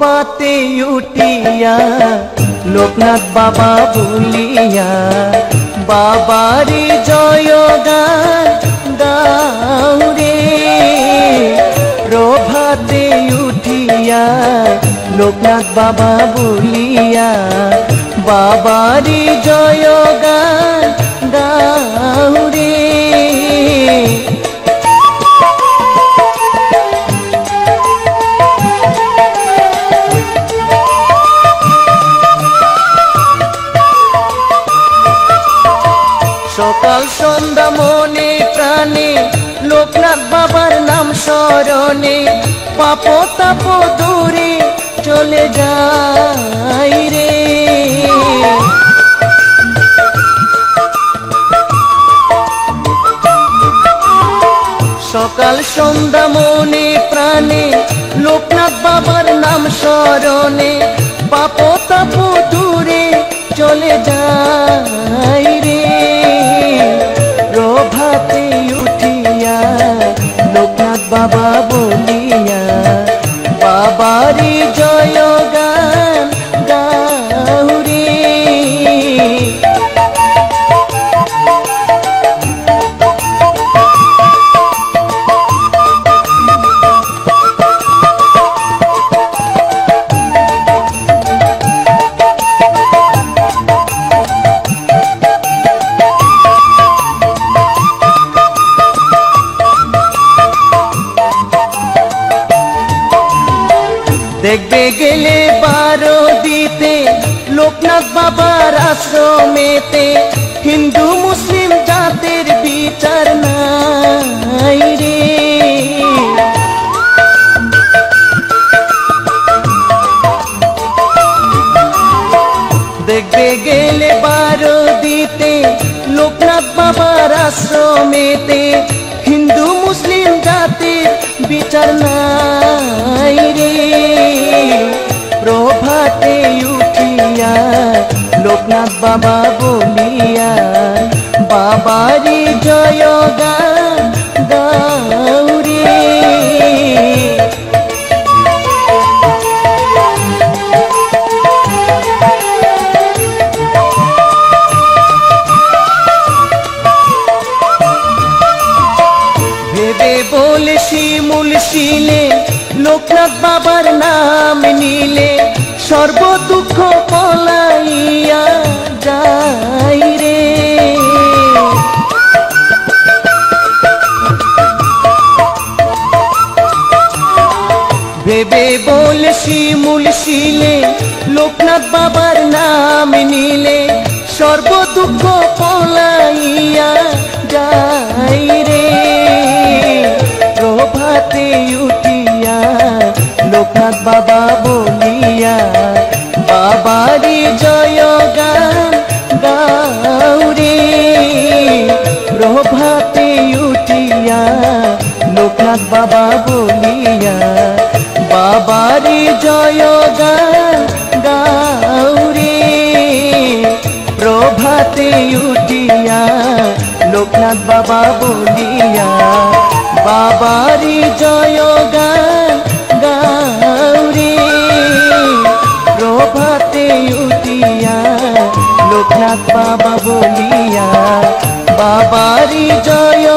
প্রভাতে উঠিয়া লোকনাথ বাবা বলিয়া বাবারি জয় গান গাও রে। প্রভাতে উঠিয়া লোকনাথ বাবা বলিয়া বাবারি জয় গান গাও রে। সকাল সন্ধ্যা মনে প্রাণে লোকনাথ বাবার নাম স্মরণে পাপ তাপ দূরে চলে যাই রে। সকাল সন্ধ্যা মনে প্রাণে লোকনাথ বাবার নাম স্মরণে পাপ তাপ দূরে চলে যাই রে। প্রভাতে উঠিয়া লোকনাথ বাবা বলিয়া বাবারি জয় গান গাও রে। দেখবে গেলে 12 দিতে লোকনাথ বাবার আশ্রমেতে হিন্দু মুসলিম জাতের বিচার নাই রে। দেখবে গেলে 12 দিতে লোকনাথ বাবার আশ্রমেতে হিন্দু মুসলিম জাতির বিচার নাই রে। প্রভাতে উঠিয়া লোকনাথ বাবা বলিয়া বাবারি জয় গান গাও রে। ভেবে বলে শিমুল শিলে লোকনাথ বাবার নাম নিলে সর্ব দুঃখ পলাইয়া যাই রে। ভেবে বলে শিমুল শিলে লোকনাথ বাবার নাম নিলে সর্ব দুঃখ পলাইয়া যাই রে। প্রভাতে উঠিয়া লোকনাথ বাবা বলিয়া বাবারি জয় গান গাও রে। প্রভাতে উঠিয়া লোকনাথ বাবা বলিয়া বাবারি জয় গান গাও রে। প্রভাতে উঠিয়া লোকনাথ বাবা বলিয়া বাবারি জয় গান গাও রে। প্রভাতে উঠিয়া লোকনাথ বাবা বলিয়া বাবারি জয়